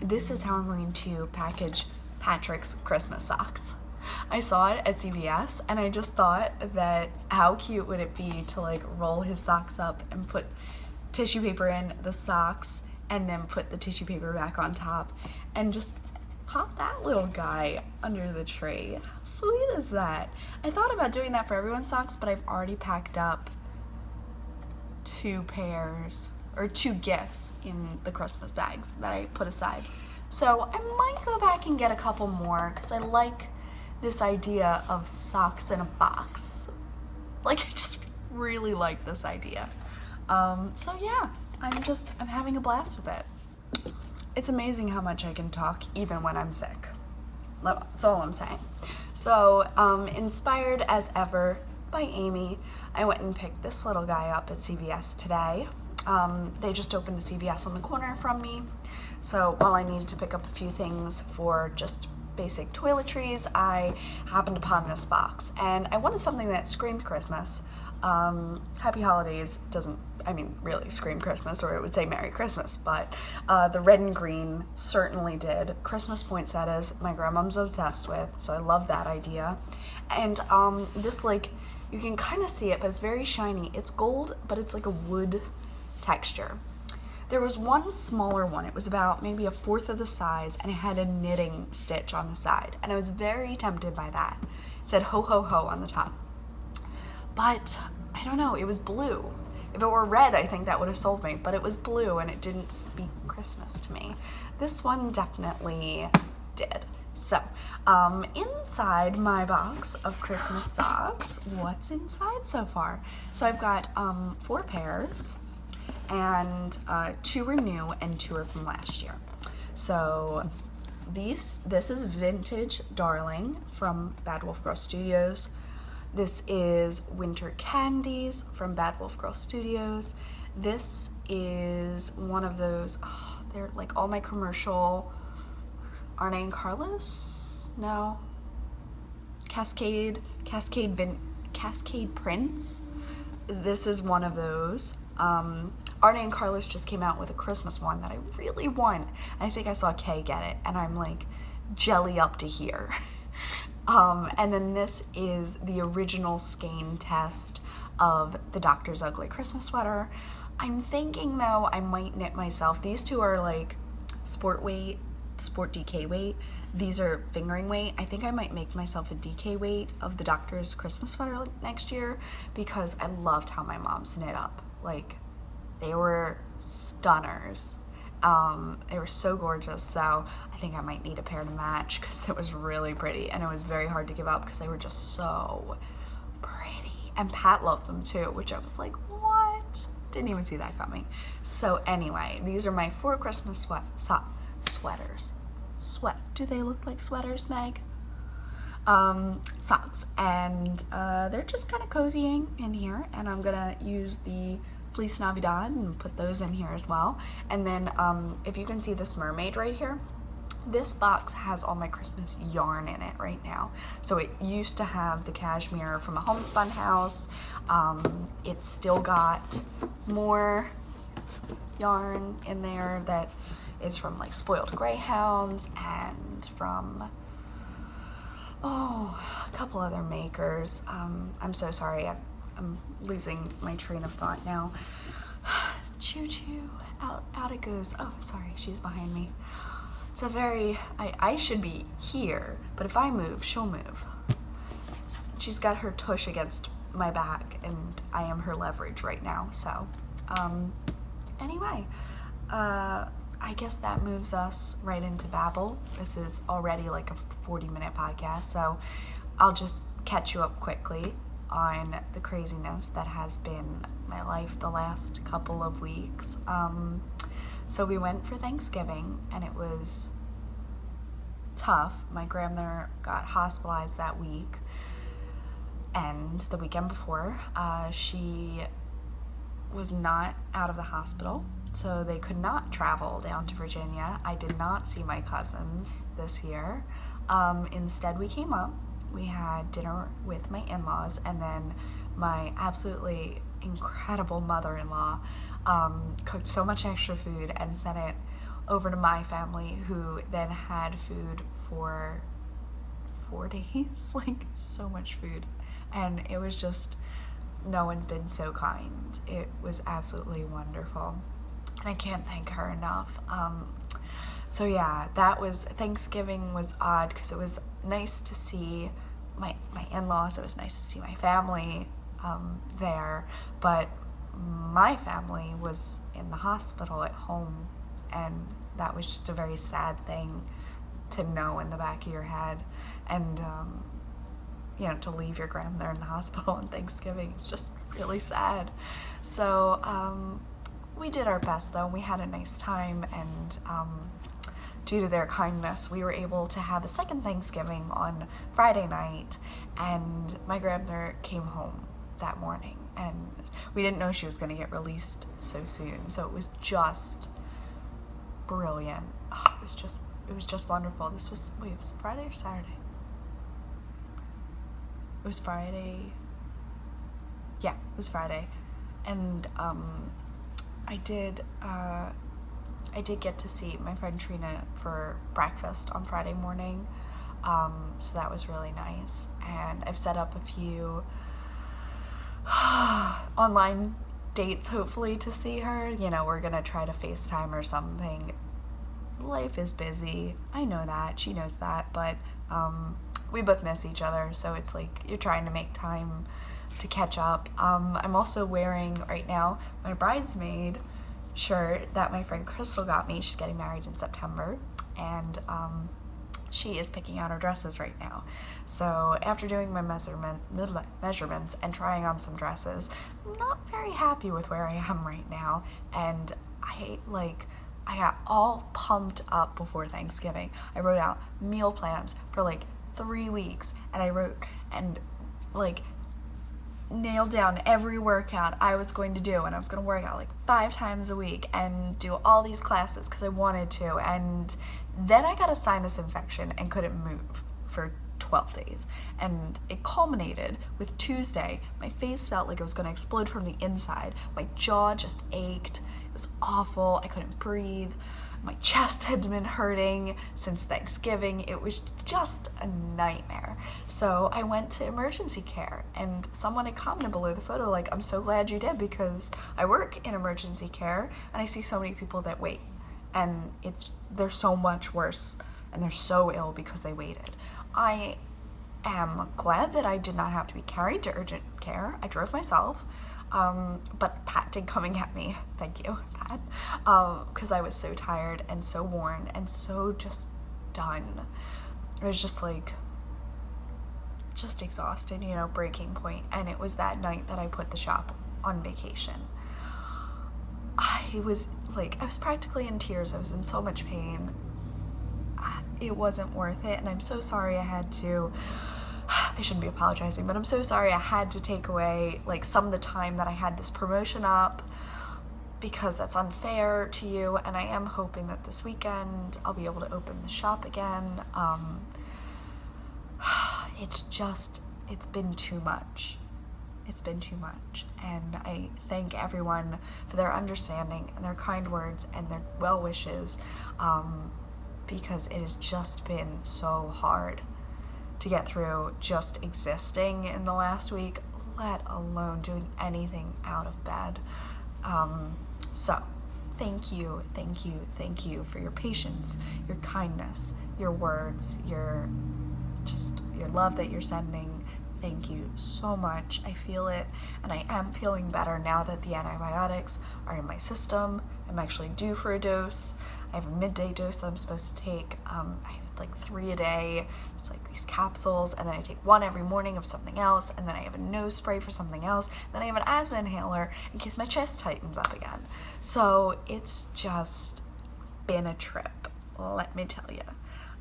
This is how I'm going to package Patrick's Christmas socks. I saw it at CVS, and I just thought that how cute would it be to like roll his socks up and put tissue paper in the socks and then put the tissue paper back on top and just pop that little guy under the tree. How sweet is that? I thought about doing that for everyone's socks, but I've already packed up 2 gifts in the Christmas bags that I put aside. So I might go back and get a couple more because I like this idea of socks in a box. Like, I just really like this idea. So yeah, I'm having a blast with it. It's amazing how much I can talk even when I'm sick. That's all I'm saying. So, inspired as ever by Amy, I went and picked this little guy up at CVS today. They just opened a CVS on the corner from me. So while I needed to pick up a few things for just basic toiletries, I happened upon this box. And I wanted something that screamed Christmas. Happy Holidays doesn't, really scream Christmas, or it would say Merry Christmas, but the red and green certainly did. Christmas poinsettias, my grandmom's obsessed with, so I love that idea. And this, you can kind of see it, but it's very shiny. It's gold, but it's like a wood texture. There was one smaller one. It was about maybe 1/4 of the size, and it had a knitting stitch on the side, and I was very tempted by that. It said ho ho ho on the top. But I don't know, it was blue. If it were red, I think that would have sold me, but it was blue and it didn't speak Christmas to me. This one definitely did. So, inside my box of Christmas socks, what's inside so far? So I've got 4 pairs, and 2 are new and 2 are from last year. So this is Vintage Darling from Bad Wolf Girl Studios. This is Winter Candies from Bad Wolf Girl Studios. This is one of those, they're like all my commercial, Arne and Carlos? No. Cascade Prints. This is one of those. Arne and Carlos just came out with a Christmas one that I really want. I think I saw Kay get it, and I'm like jelly up to here. And then this is the original skein test of the Doctor's Ugly Christmas sweater. I'm thinking though I might knit myself. These 2 are like sport weight sport DK weight. These are fingering weight. I think I might make myself a DK weight of the Doctor's Christmas sweater next year because I loved how my mom's knit up. Like, they were stunners. They were so gorgeous, so I think I might need a pair to match because it was really pretty, and it was very hard to give up because they were just so pretty. And Pat loved them too, which I was like, what? Didn't even see that coming. So anyway, these are my 4 Christmas sweaters. Do they look like sweaters, Meg? Socks, and they're just kind of cozying in here, and I'm gonna use the Fleece Navidad and put those in here as well. And then if you can see this mermaid right here, this box has all my Christmas yarn in it right now. So it used to have the cashmere from a homespun house. It's still got more yarn in there that is from like Spoiled Greyhounds and from a couple other makers. I'm so sorry, I'm losing my train of thought now. Choo choo, out it goes. Oh, sorry, she's behind me. It's a very, I should be here, but if I move, she'll move. She's got her tush against my back, and I am her leverage right now, so. Anyway, I guess that moves us right into Babel. This is already like a 40-minute podcast, so I'll just catch you up quickly on the craziness that has been my life the last couple of weeks. So we went for Thanksgiving, and it was tough. My grandmother got hospitalized that week, and the weekend before, she was not out of the hospital, so they could not travel down to Virginia. I did not see my cousins this year. Instead, we came up. We had dinner with my in-laws, and then my absolutely incredible mother-in-law cooked so much extra food and sent it over to my family, who then had food for 4 days. Like, so much food. And it was just, no one's been so kind. It was absolutely wonderful, and I can't thank her enough. So yeah, Thanksgiving was odd because it was nice to see my in-laws. It was nice to see my family there, but my family was in the hospital at home, and that was just a very sad thing to know in the back of your head. And to leave your grandmother in the hospital on Thanksgiving, it's just really sad. So we did our best, though. We had a nice time, and due to their kindness, we were able to have a second Thanksgiving on Friday night, and my grandmother came home that morning, and we didn't know she was going to get released so soon, so it was just brilliant. It was just wonderful. This was, wait, it was Friday or Saturday? It was Friday. Yeah, it was Friday. And I did get to see my friend Trina for breakfast on Friday morning, so that was really nice. And I've set up a few online dates, hopefully, to see her. We're gonna try to FaceTime or something. Life is busy. I know that. She knows that, but we both miss each other, so it's like you're trying to make time to catch up. I'm also wearing right now my bridesmaid shirt that my friend Crystal got me. She's getting married in September, and she is picking out her dresses right now. So after doing my measurements and trying on some dresses, I'm not very happy with where I am right now, and I got all pumped up before Thanksgiving. I wrote out meal plans for 3 weeks, and I wrote and nailed down every workout I was going to do, and I was going to work out 5 times a week and do all these classes because I wanted to. And then I got a sinus infection and couldn't move for 12 days, and it culminated with Tuesday. My face felt like it was going to explode from the inside. My jaw just ached. It was awful. I couldn't breathe. My chest had been hurting since Thanksgiving. It was just a nightmare. So I went to emergency care, and someone had commented below the photo, I'm so glad you did, because I work in emergency care and I see so many people that wait. and they're so much worse, and they're so ill because they waited. I am glad that I did not have to be carried to urgent care. I drove myself, but Pat did come and get me. Thank you, Pat, because I was so tired and so worn and so just done. It was just like, just exhausted, you know, breaking point. And it was that night that I put the shop on vacation. I was practically in tears. I was in so much pain. It wasn't worth it, and I'm so sorry I shouldn't be apologizing, but I'm so sorry I had to take away like some of the time that I had this promotion up, because that's unfair to you, and I am hoping that this weekend I'll be able to open the shop again. It's been too much. It's been too much, and I thank everyone for their understanding and their kind words and their well wishes, because it has just been so hard to get through just existing in the last week, let alone doing anything out of bed. So thank you for your patience, your kindness, your words, your love that you're sending. Thank you so much. I feel it, and I am feeling better now that the antibiotics are in my system. I'm actually due for a dose. I have a midday dose that I'm supposed to take. I have like 3 a day. It's like these capsules, and then I take 1 every morning of something else, and then I have a nose spray for something else, and then I have an asthma inhaler in case my chest tightens up again. So it's just been a trip, let me tell you.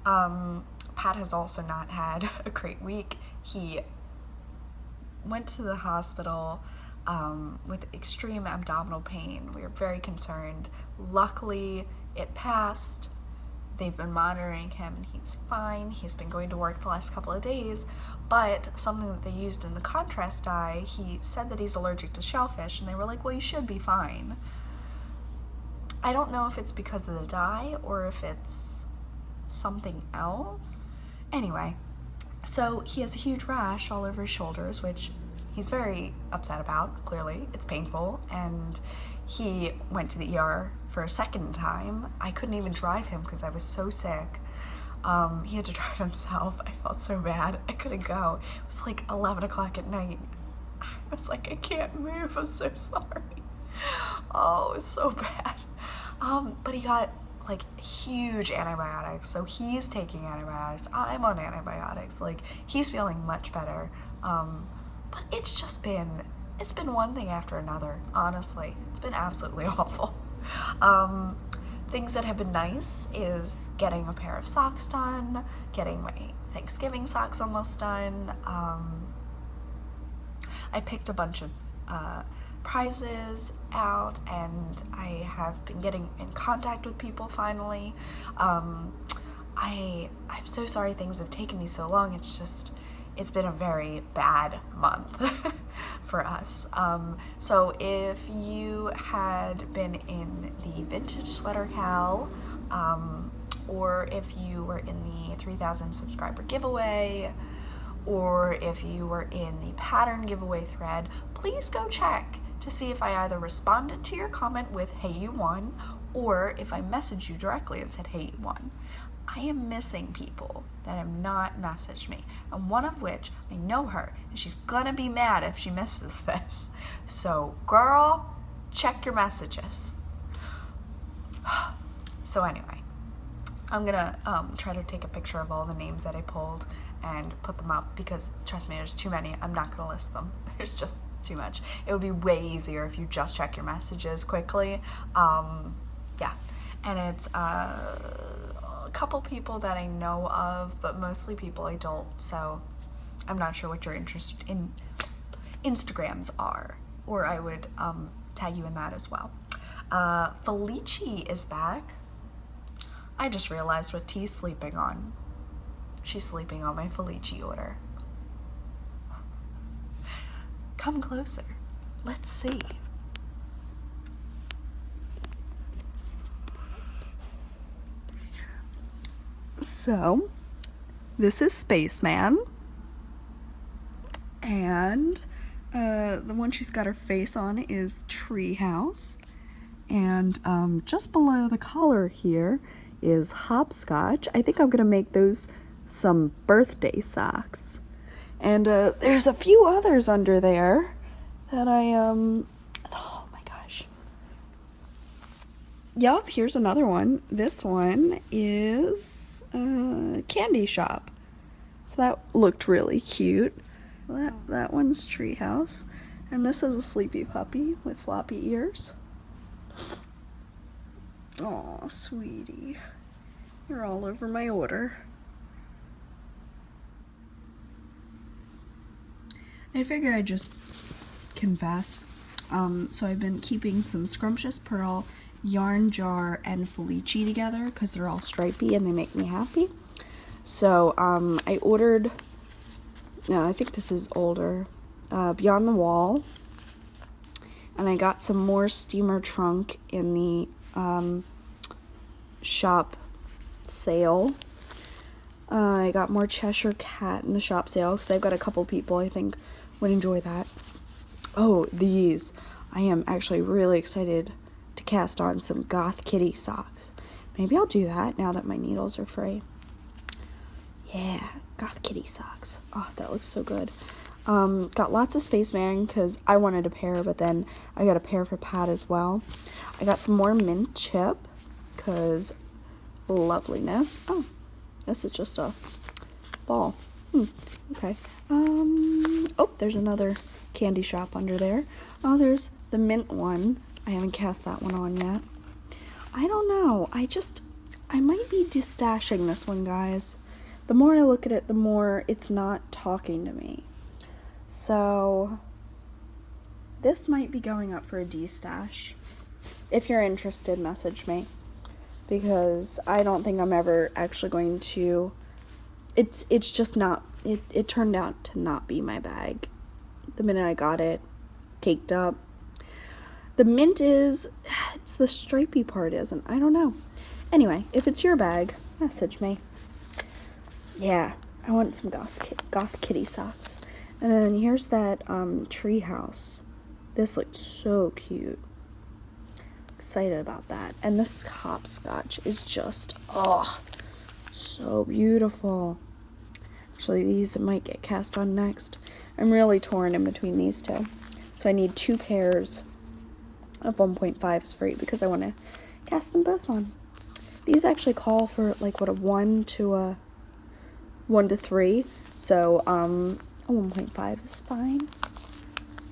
Pat has also not had a great week. He went to the hospital with extreme abdominal pain. We were very concerned. Luckily, it passed. They've been monitoring him, and he's fine. He's been going to work the last couple of days, but something that they used in the contrast dye, he said that he's allergic to shellfish, and they were like, well, you should be fine. I don't know if it's because of the dye or if it's something else. Anyway, so he has a huge rash all over his shoulders, which he's very upset about, clearly. It's painful, and he went to the ER for a second time. I couldn't even drive him because I was so sick. He had to drive himself. I felt so bad. I couldn't go. It was like 11 o'clock at night. I was like, I can't move. I'm so sorry. Oh, it was so bad. But he got like huge antibiotics, so he's taking antibiotics. I'm on antibiotics. Like, he's feeling much better. But it's been one thing after another, honestly. It's been absolutely awful. Things that have been nice is getting a pair of socks done, getting my Thanksgiving socks almost done. I picked a bunch of prizes out, and I have been getting in contact with people finally. I'm so sorry things have taken me so long. It's been a very bad month for us. So if you had been in the Vintage Sweater Cal, or if you were in the 3,000 subscriber giveaway, or if you were in the pattern giveaway thread, please go check to see if I either responded to your comment with, hey, you won, or if I messaged you directly and said, hey, you won. I am missing people that have not messaged me, and one of which, I know her, and she's gonna be mad if she misses this. So, girl, check your messages. So anyway, I'm gonna try to take a picture of all the names that I pulled and put them up, because trust me, there's too many. I'm not gonna list them. There's just too much. It would be way easier if you just check your messages quickly. Yeah, and it's a couple people that I know of, but mostly people I don't, so I'm not sure what your interest in Instagrams are, or I would tag you in that as well. Felici is back. I just realized what T's sleeping on. She's sleeping on my Felici order. Come closer. Let's see. So, this is Spaceman. And the one she's got her face on is Treehouse. and just below the collar here is hopscotch. I think I'm gonna make those some birthday socks. And there's a few others under there that oh my gosh. Yup, here's another one. This one is candy shop. So that looked really cute. That one's treehouse. And this is a sleepy puppy with floppy ears. Aw, sweetie. You're all over my order. I figure I'd just confess. So I've been keeping some Scrumptious Pearl, Yarn Jar, and Felici together because they're all stripy and they make me happy. So I ordered, no, I think this is older, Beyond the Wall. And I got some more steamer trunk in the shop sale. I got more Cheshire Cat in the shop sale because I've got a couple people I think would enjoy that. Oh, these. I am actually really excited to cast on some Goth Kitty socks. Maybe I'll do that now that my needles are free. Yeah, Goth Kitty socks. Oh, that looks so good. Got lots of Spaceman because I wanted a pair, but then I got a pair for Pat as well. I got some more mint chip because loveliness. Oh, this is just a ball. Okay. Oh, there's another candy shop under there. Oh, there's the mint one. I haven't cast that one on yet. I don't know. I might be destashing this one, guys. The more I look at it, the more it's not talking to me. So this might be going up for a destash. If you're interested, message me. Because I don't think I'm ever actually going to. It's just not. It turned out to not be my bag. The minute I got it, caked up. The mint is, it's the stripy part isn't. I don't know. Anyway, if it's your bag, message me. Yeah, I want some Goth Kitty socks. And then here's that treehouse. This looks so cute. Excited about that. And this hopscotch is just, oh, so beautiful. Actually, these might get cast on next. I'm really torn in between these two. So I need 2 pairs of 1.5s for each because I want to cast them both on. These actually call for like what, a 1 to 3. So a 1.5 is fine.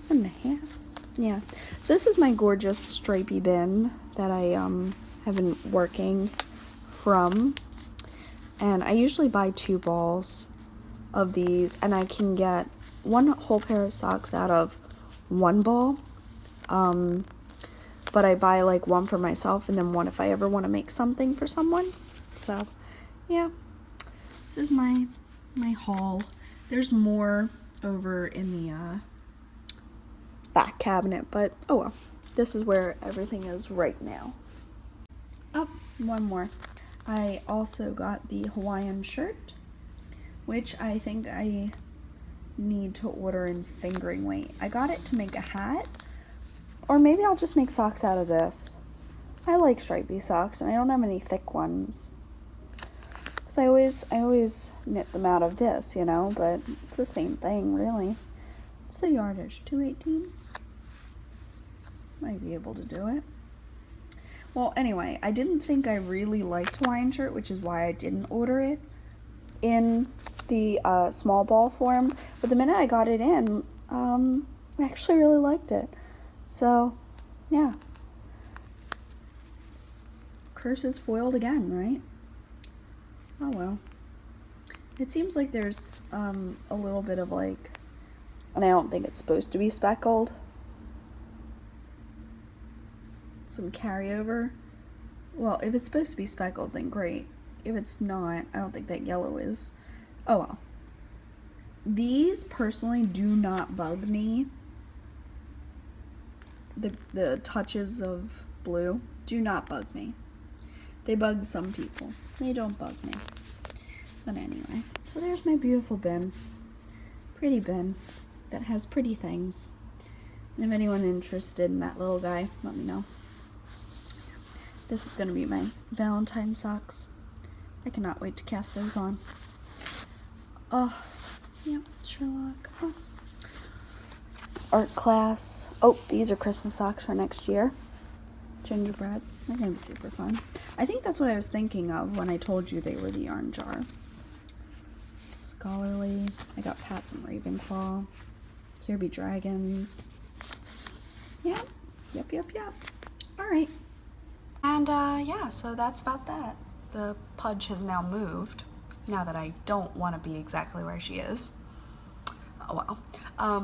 1.5. Yeah. So this is my gorgeous stripy bin that I have been working from. And I usually buy 2 balls of these, and I can get 1 whole pair of socks out of 1 ball. But I buy like 1 for myself and then 1 if I ever want to make something for someone. So, yeah. This is my haul. There's more over in the back cabinet, but oh well. This is where everything is right now. Oh, one more. I also got the Hawaiian shirt, which I think I need to order in fingering weight. I got it to make a hat, or maybe I'll just make socks out of this. I like stripy socks, and I don't have any thick ones. So I always knit them out of this, you know, but it's the same thing, really. What's the yardage? 218? Might be able to do it. Well, anyway, I didn't think I really liked Hawaiian shirt, which is why I didn't order it in the small ball form. But the minute I got it in, I actually really liked it. So, yeah. Curse is foiled again, right? Oh well. It seems like there's a little bit of like, and I don't think it's supposed to be speckled, some carryover. Well, if it's supposed to be speckled, then great. If it's not, I don't think that yellow is. Oh well. These personally do not bug me. The touches of blue do not bug me. They bug some people. They don't bug me. But anyway, so there's my beautiful bin. Pretty bin that has pretty things. And if anyone's interested in that little guy, let me know. This is gonna be my Valentine socks. I cannot wait to cast those on. Oh, yeah, Sherlock. Huh. Art class. Oh, these are Christmas socks for next year. Gingerbread. They're gonna be super fun. I think that's what I was thinking of when I told you they were the yarn jar. Scholarly. I got Pats and Ravenclaw. Here be dragons. Yeah. Yep. Alright. And yeah, so that's about that. The Pudge has now moved, now that I don't want to be exactly where she is. Oh well.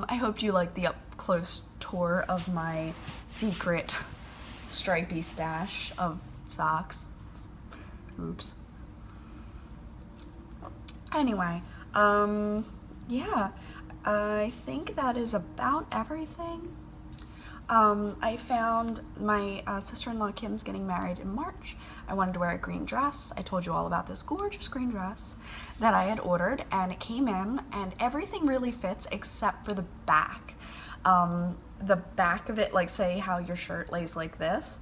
I hope you liked the up-close tour of my secret stripy stash of socks. Oops. Anyway, yeah, I think that is about everything. I found my sister-in-law Kim's getting married in March. I wanted to wear a green dress. I told you all about this gorgeous green dress that I had ordered, and it came in, and everything really fits except for the back. The back of it, like say how your shirt lays like this,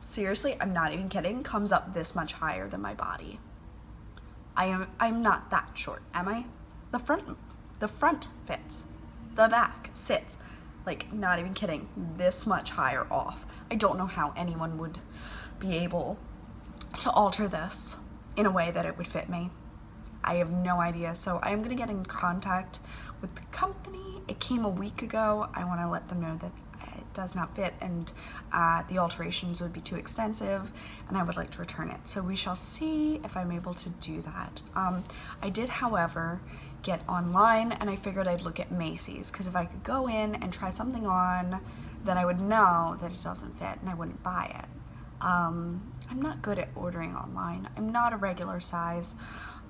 seriously, I'm not even kidding, comes up this much higher than my body. I'm not that short, am I? The front fits. The back sits. Like, not even kidding, this much higher off. I don't know how anyone would be able to alter this in a way that it would fit me. I have no idea, so I'm gonna get in contact with the company. It came a week ago. I wanna let them know that it does not fit and the alterations would be too extensive and I would like to return it. So we shall see if I'm able to do that. I did, however, get online and I figured I'd look at Macy's, because if I could go in and try something on, then I would know that it doesn't fit and I wouldn't buy it. I'm not good at ordering online. I'm not a regular size.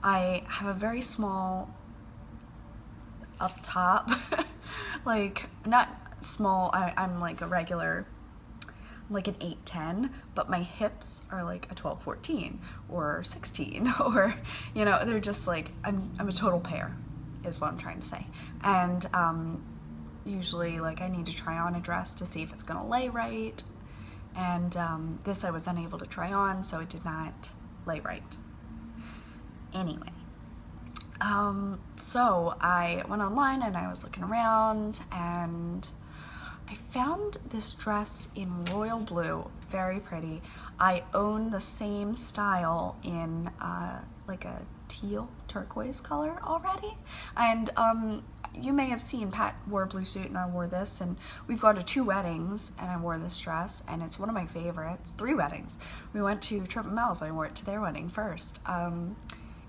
I have a very small up top, like not small, I'm like a regular, like an 8'10", but my hips are like a 12'14" or 16, or, you know, they're just like, I'm a total pear, is what I'm trying to say. And usually, like, I need to try on a dress to see if it's gonna lay right, and this I was unable to try on, so it did not lay right. Anyway, so I went online and I was looking around and I found this dress in royal blue, very pretty. I own the same style in like a teal turquoise color already, and you may have seen Pat wore a blue suit and I wore this, and we've gone to 2 weddings and I wore this dress and it's one of my favorites. 3 weddings. We went to Tripp and Mel's. I wore it to their wedding first.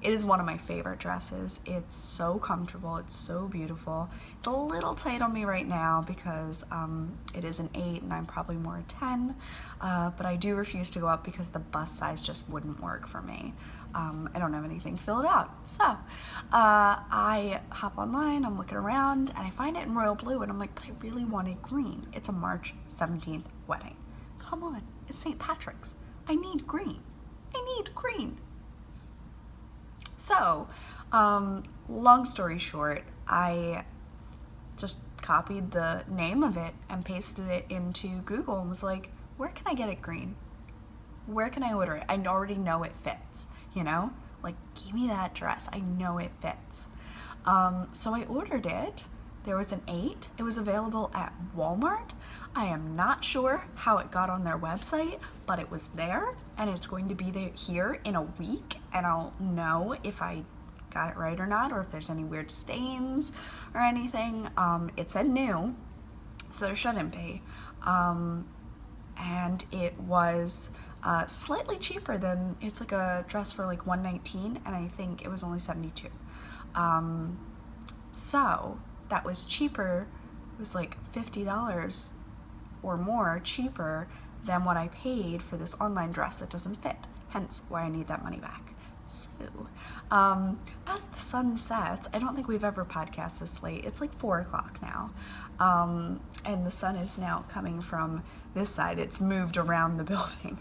It is one of my favorite dresses. It's so comfortable, it's so beautiful. It's a little tight on me right now because it is an 8 and I'm probably more a 10, but I do refuse to go up because the bust size just wouldn't work for me. I don't have anything filled out. So I hop online, I'm looking around, and I find it in royal blue, and I'm like, but I really wanted green. It's a March 17th wedding. Come on, it's St. Patrick's. I need green. I need green. So, long story short, I just copied the name of it and pasted it into Google and was like, where can I get it green? Where can I order it? I already know it fits, you know? Like, give me that dress. I know it fits. So I ordered it. There was an 8. It was available at Walmart. I am not sure how it got on their website, but it was there, and it's going to be there here in a week, and I'll know if I got it right or not, or if there's any weird stains or anything. It said new, so there shouldn't be. And it was slightly cheaper than, it's like a dress for like $119, and I think it was only $72. So that was cheaper. It was like $50 or more cheaper than what I paid for this online dress that doesn't fit, hence why I need that money back. So, as the sun sets, I don't think we've ever podcasted this late. It's like 4 o'clock now, and the sun is now coming from this side. It's moved around the building.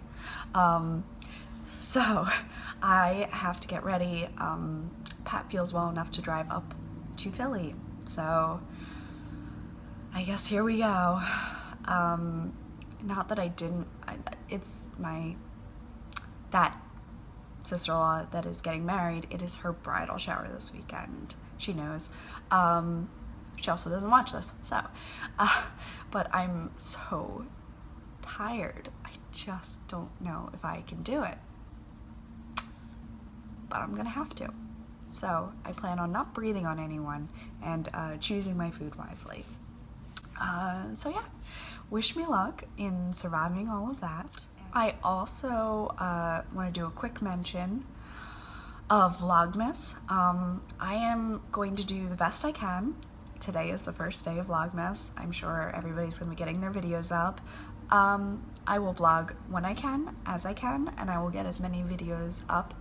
So I have to get ready. Pat feels well enough to drive up to Philly, so I guess here we go. Not that I didn't, it's that sister-in-law that is getting married. It is her bridal shower this weekend. She knows. She also doesn't watch this, so. But I'm so tired. I just don't know if I can do it. But I'm gonna have to. So I plan on not breathing on anyone and choosing my food wisely. So yeah, wish me luck in surviving all of that. I also want to do a quick mention of vlogmas. I am going to do the best I can. Today is the first day of vlogmas. I'm sure everybody's going to be getting their videos up. I will vlog when I can, as I can, and I will get as many videos up.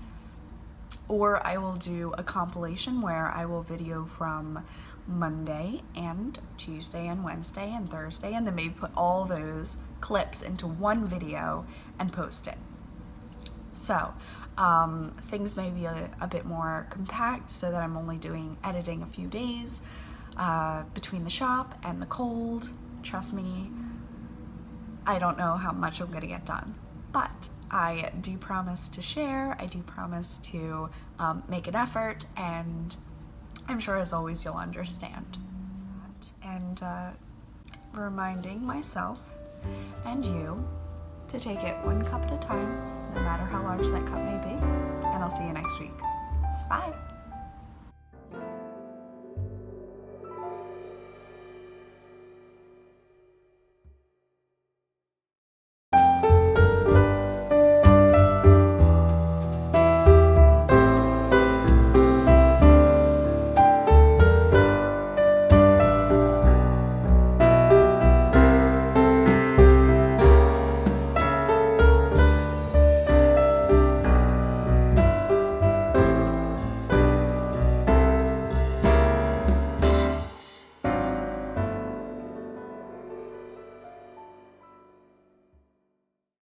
Or I will do a compilation where I will video from Monday and Tuesday and Wednesday and Thursday, and then maybe put all those clips into one video and post it. So things may be a bit more compact so that I'm only doing editing a few days between the shop and the cold. Trust me, I don't know how much I'm gonna get done, but I do promise to share. I do promise to make an effort, and I'm sure as always you'll understand. And reminding myself and you to take it one cup at a time, no matter how large that cup may be, and I'll see you next week. Bye!